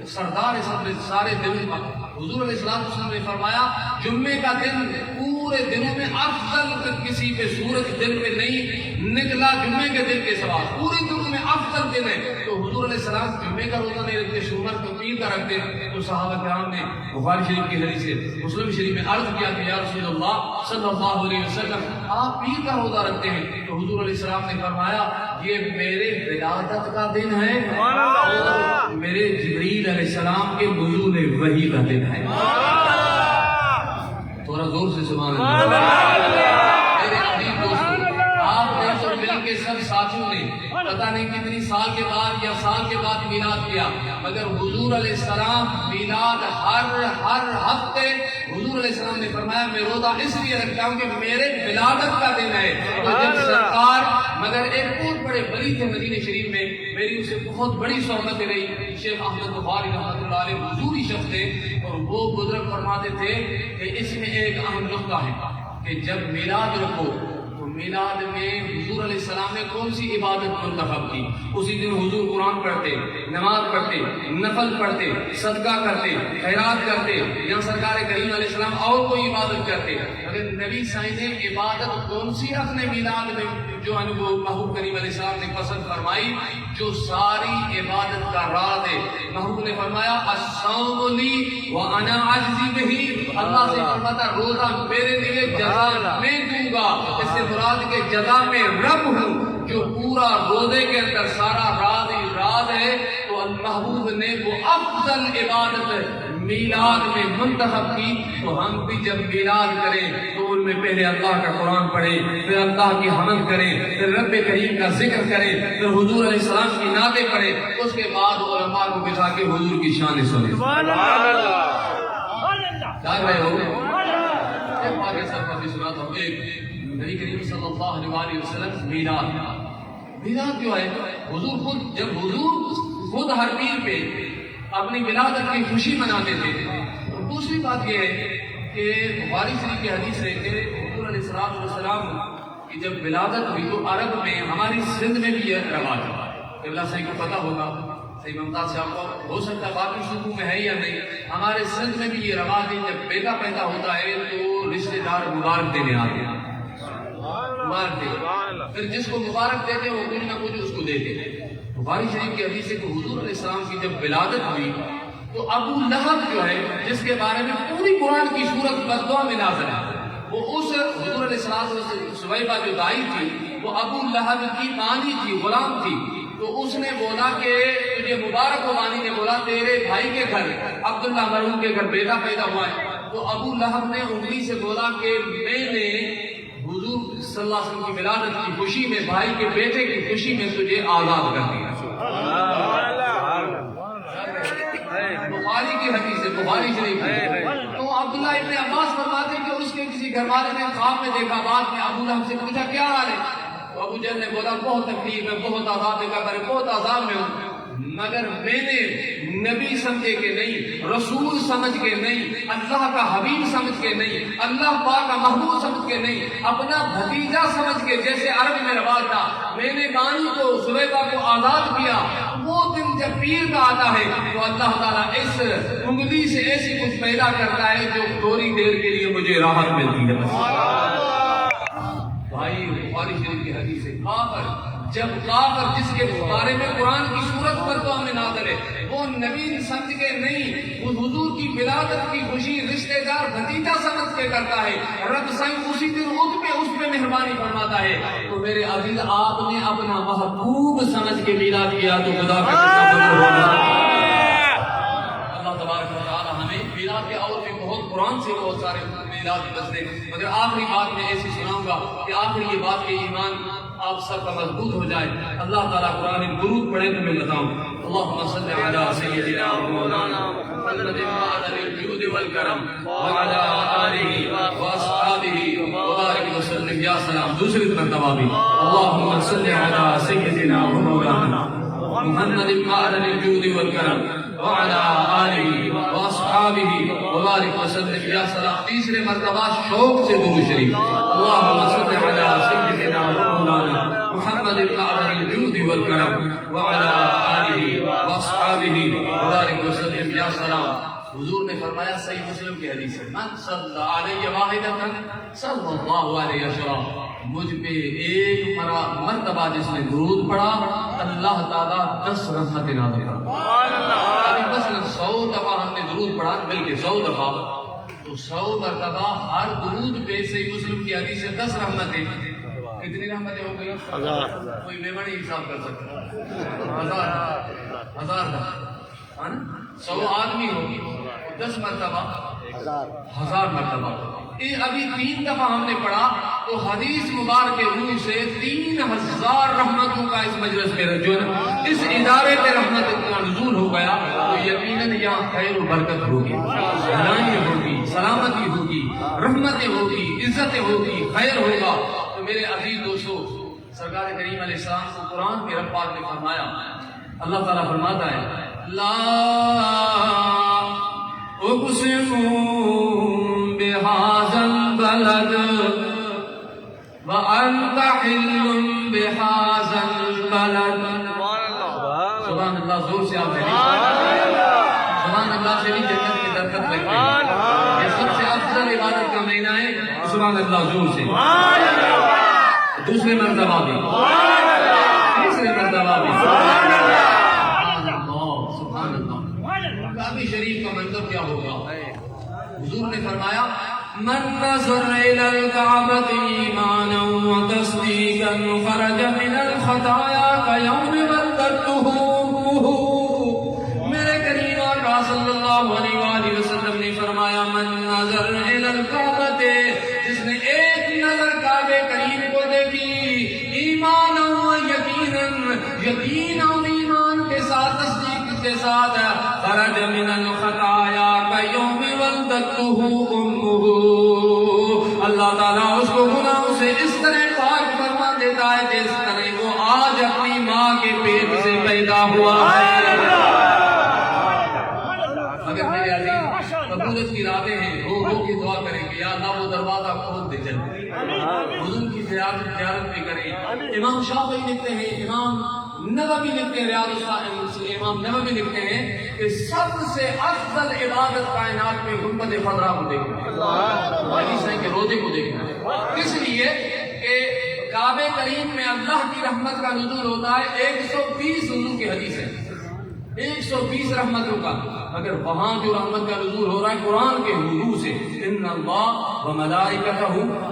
سردار سارے دن کا حضور علیہ السلام نے فرمایا جمعے کا دن پورے دنوں میں افضل کسی پہ سورج دن میں نہیں نکلا جمعے کے دن کے سوا پورے دنوں میں افضل دن ہے۔ تو حضور علیہ السلام جمعے کا روزہ نہیں رکھتے، شوہر کو پیر کا رکھتے۔ تو صحابہ کرام نے بخاری شریف کی حدیث سے مسلم شریف میں عرض کیا کہ یا رسول اللہ صلی اللہ علیہ وسلم آپ پیر کا روزہ رکھتے ہیں؟ تو حضور علیہ السلام نے فرمایا یہ میرے ولادت کا دن ہے اور میرے جبریل علیہ السلام کے نزول وحی کا دن ہے۔ تھوڑا زور سے سبحان اللہ۔ میرے عزیز دوستو، آپ نے سب مل کے سب ساتھیوں نے پتہ نہیں کتنی سال کے بعد یا سال کے بعد میلاد کیا، مگر حضور علیہ السلام میلاد ہر ہفتے حضور علیہ السلام نے فرمایا میں روزہ اس لیے رکھتا ہوں کہ میرے ولادت کا دن ہے۔ تو جب سرکار مگر ایک بہت بڑے ولی تھے مدینہ شریف میں، میری اسے بہت بڑی صحبت رہی، شیخ احمد بخاری رحمۃ اللہ علیہ حضوری شخص تھے، اور وہ بزرگ فرماتے تھے کہ اس میں ایک اہم نقطہ ہے کہ جب میلاد رکھو تو میلاد میں حضور علیہ السلام نے کون سی عبادت منتخب کی؟ اسی دن حضور قرآن پڑھتے، نماز پڑھتے، نفل پڑھتے، صدقہ کرتے، خیرات کرتے، یا سرکار کریم علیہ السلام اور کوئی عبادت کرتے، مگر نبی صاحب نے عبادت کون سی اپنے میلاد میں جو وہ محبوب کریم علیہ السلام نے پسند فرمائی جو ساری عبادت کا راز ہے؟ محبوب نے فرمایا الصوم لی وانا اجزی بہ، اللہ سے فرماتا روزہ میرے لیے جزا میں دوں گا، اس سے مراد کے جزا میں رب ہوں جو پورا روزے کے اندر سارا راز ہی راز ہے۔ تو محبوب نے وہ افضل عبادت میلاد میں منتخب کی، تو ہم بھی جب میلاد کریں تو ان میں پہلے اللہ کا قرآن پڑھیں، پھر اللہ کی حمد کریں، پھر رب کریم کا ذکر کریں، پھر حضور علیہ السلام کی نعتیں پڑھیں، اس کے بعد علماء کو بٹھا کے حضور کی شان سنیں۔ کیا رہے ہو؟ ایک بات ایسا بھی سناتا ہوں، ایک نبی کریم صلی اللہ علیہ وسلم میلاد جو ہے حضور خود، جب حضور خود ہر پیر پہ اپنی ولادت کی خوشی مناتے تھے۔ اور دوسری بات یہ ہے کہ بخاری شریف کی حدیث ہے کہ حضور علیہ السلام کی جب ولادت ہوئی تو عرب میں، ہماری سندھ میں بھی یہ رواج ہے، قبلہ صاحب کو پتہ ہوگا، صحیح ممتاز صاحب کو ہو سکتا ہے باقی صوبوں میں ہے یا نہیں، ہمارے سندھ میں بھی یہ رواج ہے جب بیٹا پیدا ہوتا ہے تو رشتے دار مبارک دینے آتے ہیں، مبارک دے، پھر جس کو مبارک دیتے وہ کچھ نہ کچھ اس کو دیتے ہیں۔ بخاری شریف کی حدیث ہے کہ حضور علیہ السلام کی جب ولادت ہوئی تو ابو لہب جو ہے، جس کے بارے میں پوری قرآن کی سورت بددعا میں نازل ہے، وہ اس حضور علیہ السلام سویبہ جو دائی تھی وہ ابو لہب کی مانی تھی، غلام تھی، تو اس نے بولا کہ تجھے مبارک ہو، مانی نے بولا تیرے بھائی کے گھر عبداللہ مرحوم کے گھر بیٹا پیدا ہوا ہے، تو ابو لہب نے انگلی سے بولا کہ میں نے حضور صلی اللہ علیہ وسلم کی ولادت کی خوشی میں، بھائی کے بیٹے کی خوشی میں تجھے آزاد کر دیا۔ بخاری کی حدیث ہے، بخاری شریف ہے۔ تو عبداللہ ابن عباس فرماتے ہیں کہ اس کے کسی گھر والے نے خواب میں دیکھا، بعد میں ابو لہب سے پوچھا کیا حال ہے، تو ابو جہل نے بولا بہت تکلیف ہے، بہت عذاب ہے، بہت عذاب میں ہوں، مگر میں نے نبی سمجھے کہ نہیں، رسول سمجھ کے نہیں، اللہ کا حبیب سمجھ کے نہیں، اللہ پاک کا محبوب سمجھ کے نہیں، اپنا بھتیجا سمجھ کے، جیسے عرب میں رواج تھا، میں نے بانی کو، سویبہ کو آزاد کیا۔ وہ دن جب پیر کا آتا ہے تو اللہ تعالیٰ اس انگلی سے ایسی کچھ پیدا کرتا ہے جو تھوڑی دیر کے لیے مجھے راحت ملتی ہے۔ بھائی بخاری شریف کی حدیث ہے، کافر جب کافر جس کے بارے میں قرآن کی سورت پر تو ہمیں نازل ہے وہ نبی سمجھ کے نہیں، وہ حضور کی ولادت کی خوشی رشتہ دار بھتیجا سمجھ کے کرتا ہے، رب سنگ اسی دن اس پہ مہربانی فرماتا ہے۔ تو میرے عزیز آپ نے اپنا محبوب سمجھ کے میلاد کیا تو خدا کا کتنا فضل ہوگا۔ اللہ تبارک و تعالی ہمیں میلاد کے اور بھی بہت قرآن سے بہت سارے میلاد بستے، مگر آخری بات میں ایسی سناؤں گا کہ آخری یہ بات کہ ایمان آپ سب کا مضبوط ہو جائے۔ اللہ تعالیٰ قرآن درود پڑھے تو میں بتاؤں، اللہم صل علی سیدنا مولانا محمد وعلى الجود والکرم وعلى آلہ واصحابہ وبارک وسلم یا سلام۔ دوسری مرتبہ بھی اللہم صل علی سیدنا مولانا محمد وعلى الجود والکرم وعلى آلہ واصحابہ وبارک وسلم یا سلام۔ تیسرے مرتبہ شوق سے درود شریف، اللہم صل علی سیدنا مولانا محمد وعلى الجود والکرم وعلى آلہ واصحابہ وبارک وسلم یا سلام۔ حضور نے فرمایا صحیح مسلم کی حدیث ہے، من صلی علیہ واحدۃ صلی اللہ علیہ وسلم، مجھ پہ ایک مرتبہ جس نے درود پڑھا اللہ تعالیٰ 10 رحمتیں نازل کرتا ہے۔ ابھی مثلا 100 دفعہ ہم نے درود پڑھا، بلکہ 100 دفعہ تو 100 مرتبہ ہر درود پہ صحیح مسلم کی حدیث ہے 10 رحمتیں۔ کتنی رحمتیں ہو گئی؟ کوئی میمنی حساب کر سکتا، ہزار دفعہ، 100 آدمی ہوگی 10 مرتبہ 1000 مرتبہ۔ ابھی 3 دفعہ ہم نے پڑھا تو حدیث مبارک کے روح سے 3000 رحمتوں کا اس مجلس میں جو اس ادارے پہ رحمت اتنا نزول ہو گیا تو یقیناً یہاں خیر و برکت ہوگی، بھلائی ہوگی، سلامتی ہوگی، رحمتیں ہوگی، عزتیں ہوگی، خیر ہوگا۔ تو میرے عزیز دوستو، سرکار کریم علیہ السلام کو قرآن کے رب پاک نے فرمایا، اللہ تعالیٰ فرماتا ہے لا اقسم بهذا البلد وانت حل بهذا البلد۔ سبحان اللہ، زور سے آپ سبحان اللہ سے بھی جنت کی درخت لگتی ہے، یہ سب سے افضل عبادت کا مہینہ ہے، سبحان اللہ زور سے۔ دوسرے مرتبہ بھی، تیسرے مرتبہ بھی، سبحان اللہ۔ کعبہ شریف کا منظر کیا ہوگا؟ حضور نے فرمایا من نظر الى الكعبة ایمانا وتصدیقا خرج من الخطایا كيوم ولدته امه۔ میرے کریم آقا صلی اللہ علیہ وآلہ یقین اور ایمان کے ساتھ تصدیق کے ساتھ خرج من الخطایا کیوم ولدتہ امہ، اللہ تعالیٰ اس کو گناہوں سے اس طرح پاک فرما دیتا ہے جس طرح وہ آج اپنی ماں کے پیٹ سے پیدا ہوا ہے۔ اگر میرے عزیز قبولیت کی راتیں ہیں، رو کے دعا کریں کہ یا اللہ وہ دروازہ کھول دے جلدی، حضور کی زیارت بھی کریں۔ امام شافعی لکھتے ہیں، امام نووی لکھتے ہیں، ریاض الصالحین امام نووی لکھتے ہیں کہ سب سے افضل عبادت کائنات میں گنبد خضرا کو دیکھنا ہے، کہ روزے کو دیکھنا ہے۔ اس لیے کہ کعبہ کریم میں اللہ کی رحمت کا نزول ہوتا ہے، 120 حضور کی حدیث ہے، 120 رحمتوں کا، مگر وہاں جو رحمت کا نزول ہو رہا ہے قرآن کے حضور سے، ان اللہ و ملائکتہ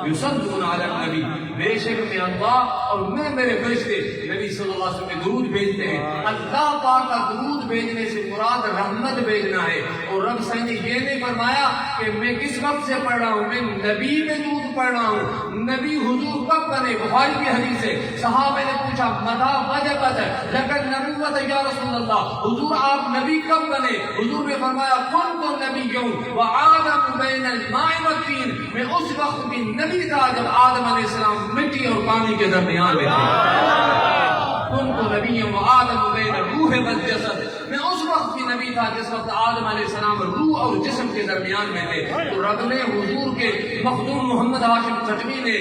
یصلون علی النبی، بے شک میں اللہ اور میں میرے فرشتے نبی صلی اللہ علیہ وسلم میں درود بھیجتے ہیں۔ اللہ پاک کا درود بھیجنے سے مراد رحمت بھیجنا ہے، اور رب صلی نے یہ نہیں فرمایا کہ میں کس وقت سے پڑھ رہا ہوں، میں نبی میں درود پڑھ رہا ہوں۔ نبی حضور کب بنے؟ بخاری کی حدیث ہے، صحابہ نے پوچھا متى وجبت لک النبوۃ یا رسول اللہ، حضور آپ نبی کب بنے؟ حضور نے فرمایا کنت نبیّا وآدم بین الماء والطین، میں اس وقت بھی نبی تھا جب آدم علیہ السلام مٹی اور پانی کے درمیان میں تھے۔ کنت نبیّا وآدم بین الروح والجسد، میں اس وقت بھی نبی تھا جس وقت آدم علیہ السلام روح اور جسم کے درمیان میں تھے۔ تو رب نے حضور کے مخدوم محمد ہاشم چچوی نے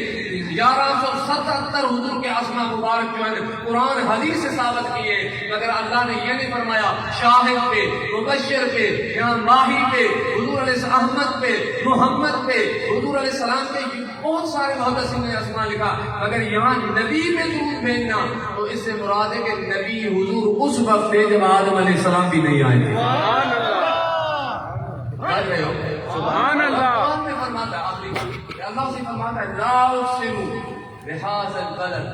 1177 حضور کے اسماء مبارک جو ہے قرآن حدیث سے ثابت کیے، مگر اللہ نے یہ نہیں فرمایا شاہد پہ، مبشر پہ، یہاں ماہی پہ، حضور علیہ احمد پہ، محمد پہ، حضور علیہ السلام پہ بہت سارے محدثین نے اسماء لکھا، مگر یہاں نبی میں درود بھیجنا تو اس سے مراد ہے کہ نبی حضور اس وقت تھے جب آدم علیہ السلام بھی نہیں آئے تھے۔ سبحان اللہ۔ قرآن میں فرماتا ہے آخری اللہ سے فرماتا ہے لا اقسم بہذا البلد،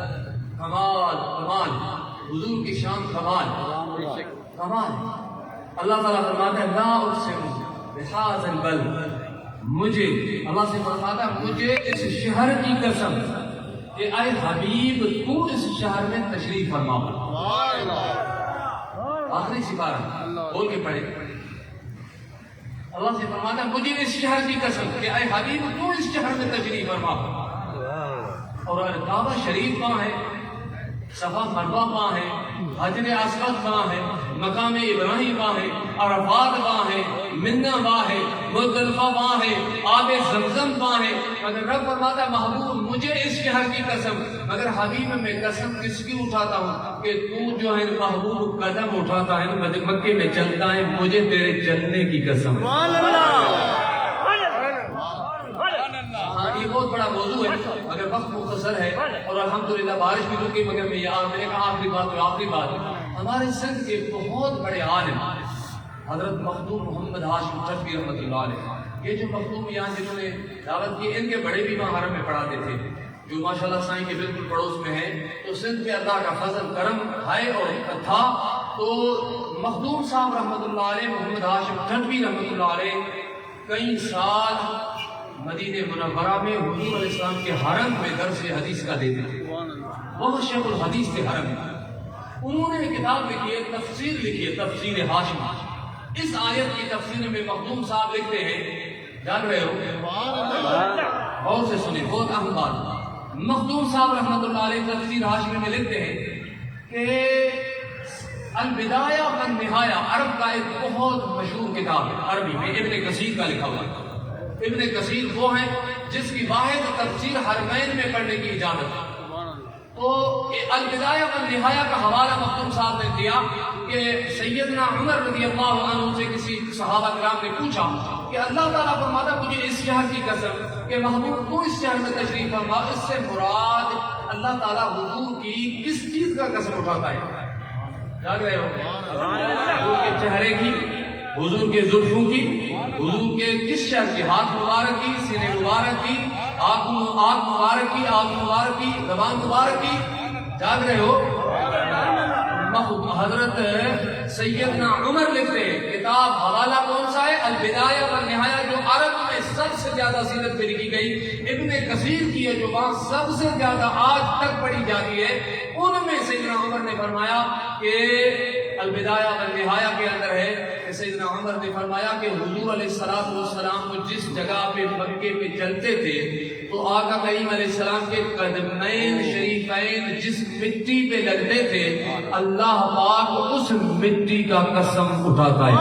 کمال کمال، حضور کی شان کمال کمال۔ اللہ تعالیٰ فرماتا ہے لا اقسم بہذا البلد، مجھے اللہ سے فرماتا ہے مجھے اس شہر کی قسم کہ اے حبیب تو اس شہر میں تشریف فرما۔ آخری سپارہ بول کے پڑھے، اللہ سے فرماتا ہے مجھے اس شہر کی قسم کہ اے حبیب تو اس شہر میں تشریف فرما۔ اور کعبہ شریف کہاں ہے؟ صفا مروہ کہاں ہے؟ حجر اسود کہاں ہے؟ مقام ابراہیم کہاں ہے؟ عرفات کہاں ہے؟ منہ کہاں ہے؟ مزدلفہ کہاں ہے؟ آب زمزم کہاں ہے؟ مگر رب فرماتا ہے محبوب مجھے اس شہر کی قسم، مگر حبیب میں قسم کس کی اٹھاتا ہوں کہ تو جو ہے محبوب قدم اٹھاتا ہے مکے میں چلتا ہے، مجھے تیرے چلنے کی قسم ہے۔ یہ بہت بڑا موضوع ہے، اگر وقت مختصر ہے اور الحمدللہ بارش بھی رکی، مگر میں نے کہا آخری بات ہمارے سندھ کے بہت بڑے عالم حضرت مخدوم محمد ہاشم چچوی رحمۃ اللہ علیہ، یہ جو مخدوم یہاں جنہوں نے دعوت کی، ان کے بڑے بھی وہاں حرم میں پڑھاتے تھے، جو ماشاءاللہ سائیں کے بالکل پڑوس میں ہے۔ تو سندھ میں اللہ کا فضل کرم ہے اور تھا، تو مخدوم صاحب رحمۃ اللہ علیہ، محمد ہاشم چچوی رحمۃ اللہ علیہ کئی سال مدینہ منورہ میں حضور علیہ السلام کے حرم میں درس حدیث کا دیتے تھے، وہ شیخ الحدیث کے حرم میں۔ انہوں نے کتاب لکھی ہے، تفسیر لکھی ہے، تفسیر ہاشم۔ اس آیت کی تفسیر میں مخدوم صاحب لکھتے ہیں، جان رہے ہو اور سے سنیں، بہت اہم بات، مخدوم صاحب رحمۃ اللہ علیہ تفسیر ہاشم میں لکھتے ہیں کہ البدایہ والنہایہ عرب کا ایک بہت مشہور کتاب ہے، عربی میں ابن کثیر کا لکھا ہوا ہے۔ ابن کثیر وہ ہیں جس کی واحد تفسیر حرمین میں پڑھنے کی اجازت ہے۔ تو البدایہ والنہایہ کا حوالہ مخدوم صاحب نے دیا کہ سیدنا عمر رضی اللہ عنہ سے کسی صحابہ کرام نے پوچھا کہ اللہ تعالیٰ فرماتا مجھے اس شہر کی قسم کہ محبوب تو اس شہر میں تشریف فرما، اس سے مراد اللہ تعالیٰ حضور کی کس چیز کا قسم اٹھاتا ہے؟ جاگ رہے ہو؟ حضور کے چہرے کی، حضور کے زلفوں کی، حضور کے کس شہر کی، ہاتھ مبارک کی، سینے مبارک کی، آنکھ مبارک کی، آنکھ مبارک کی، زبان مبارک کی، جاگ رہے ہو؟ حضرت سیدنا عمر لکھتے ہیں، کتاب حوالہ کون سا ہے؟ البدایہ والنہایہ، جو عرب میں سب سے زیادہ سیرت پہ لکھی گئی، ابن کثیر کی ہے جو وہاں سب سے زیادہ آج تک پڑھی جاتی ہے۔ ان میں سیدنا عمر نے فرمایا کہ البدایہ والنہایہ کے اندر ہے کہ سیدنا عمر نے فرمایا کہ حضور علیہ السلام کو جس جگہ پہ مکے پہ چلتے تھے تو آقا کریم علیہ السلام کے قدمین شریفین جس مٹی پہ لگتے تھے اللہ پاک اس مٹی کا قسم اٹھاتا ہے.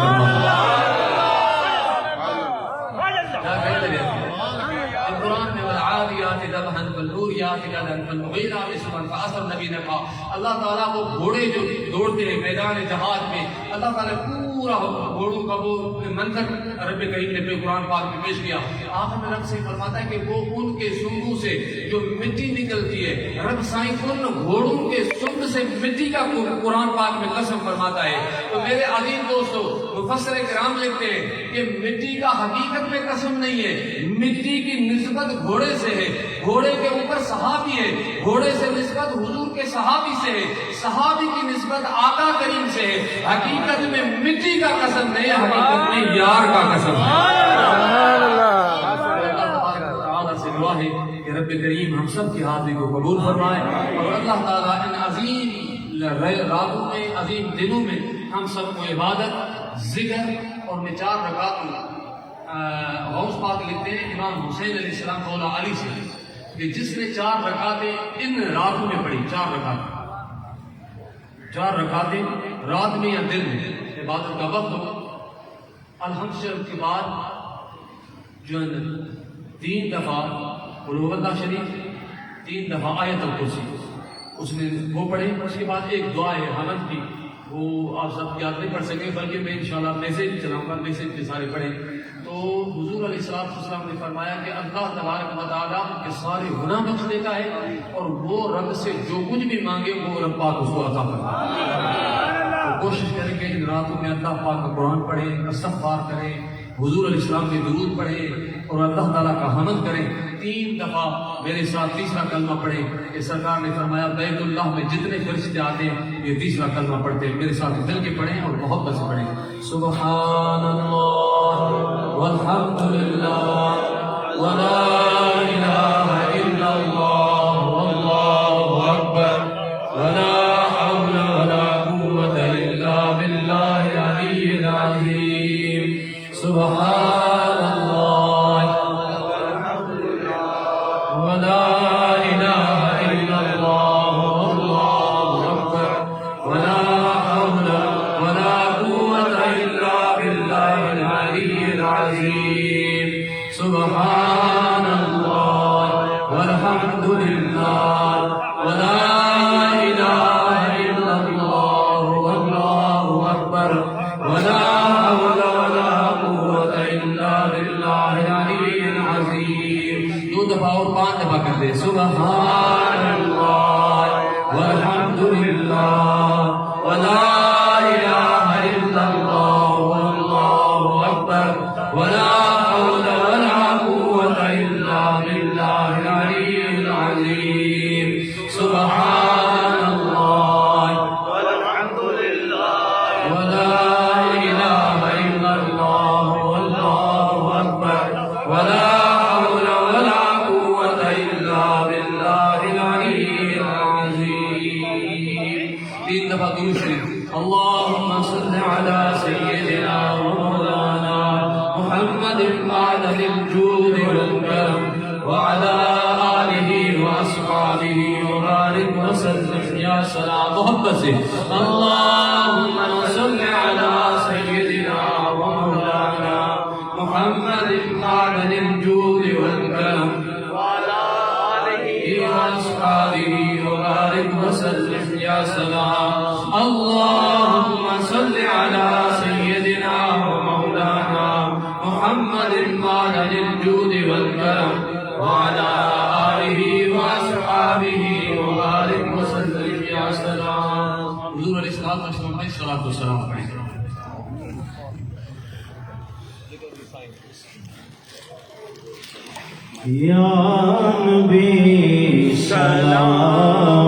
قرآن میں والعادیات ضبحا فالموریات قدحا فالمغیرات صبحا فأثر نبی نے کہا اللہ تعالیٰ وہ گھوڑے جو دوڑتے ہیں میدان جہاد میں اللہ تعالیٰ پورا گھوڑوں کا وہ منظر رب کریم نے پہ قرآن پاک میں پیش کیا. آخر میں رب سے فرماتا ہے کہ وہ ان کے سنگوں سے جو مٹی نکلتی ہے رب سائیں ان گھوڑوں کے سنگ سے مٹی کا قرآن پاک میں قسم فرماتا ہے. تو میرے عزیز دوستو مفسر کرام لکھتے ہیں کہ مٹی کا حقیقت میں قسم نہیں ہے, مٹی کی نسبت گھوڑے سے ہے, گھوڑے کے اوپر صحابی ہے, گھوڑے سے نسبت حضور کے صحابی سے ہے, صحابی کی نسبت آقا کریم سے ہے. حقیقت میں مٹی کا قسم نہیں, حقیقت میں یار کا قسم ہے. اللہ سے دعا ہے کہ رب کریم ہم سب کی حاضری کو قبول فرمائے اور اللہ تعالیٰ ان عظیم راتوں میں عظیم دنوں میں ہم سب کو عبادت ذکر اور میں 4 رکعت غوث پاک لکھتے ہیں امام حسین علیہ السلام مولا علی سے کہ جس نے 4 رکعتیں ان راتوں میں پڑھی, 4 رکعتیں رات میں یا دن میں عبادت کا وقت ہو, الحمد شریف کے بعد جو 3 دفعہ قل هو اللہ شریف, 3 دفعہ آیت الکرسی اس نے وہ پڑھے. اس کے بعد ایک دعا ہے حمد کی, وہ آپ سب یاد نہیں پڑھ سکیں بلکہ میں انشاءاللہ میسیج چلاؤں گا, میسیج کے سارے پڑھیں. تو حضور علیہ السلام نے فرمایا کہ اللہ تبارک و تعالیٰ کے سارے گناہ بخش دیتا ہے اور وہ رب سے جو کچھ بھی مانگے وہ رب پاک اس کو عطا کرتا ہے. تو کوشش کریں کہ ان راتوں میں اللہ پاک کا قرآن پڑھیں, استغفار کریں, حضور علیہ السلام کے درود پڑھیں اور اللہ تعالیٰ کا حمد کریں. 3 دفعہ میرے ساتھ تیسرا کلمہ پڑھیں کہ سرکار نے فرمایا بیت اللہ میں جتنے فرشتے آتے ہیں یہ تیسرا کلمہ پڑھتے ہیں. میرے ساتھ دل کے پڑھیں اور محبت سے پڑھیں. سبحان اللہ والحمد للہ ولا الہ الا اللہ واللہ اکبر ولا حول ولا قوة الا باللہ العلی العظیم. سبحان اللہ والحمد للہ ولا الہ الا اللہ واللہ اکبر ولا حول ولا قوة الا باللہ العلی العظیم. سبحان اللہ والحمد للہ ولا الہ الا اللہ واللہ اکبر ولا حول ولا قوة الا باللہ العلی العظیم. 2 دفعہ اور 5 دفعہ کر دیں. سبحان اللہ والحمد للہ ولا الہ الا اللہ واللہ اکبر ولا حول ولا قوة الا باللہ العلی العظیم. سبحان اللہ والحمد للہ ولا الہ الا اللہ واللہ اکبر ولا حول ولا قوة الا باللہ العلی العظیم. 3 دفعہ درود شریف. اللهم صل على سيدنا ومولانا محمد معدن الجود والكرم وعلى آله وأصحابه وبارك وسلم يا سلام. محبت سے اللهم صل على سيدنا ومولانا محمد معدن الجود والكرم وعلى آله وأصحابه وبارك وسلم يا سلام. اللهم صل على سيدنا ومولانا محمد معدن الجود والكرم وعلى آله وأصحابه وبارك وسلم يا سلام. حضور علیہ الصلوۃ والسلام پڑھیں. یا نبی سلام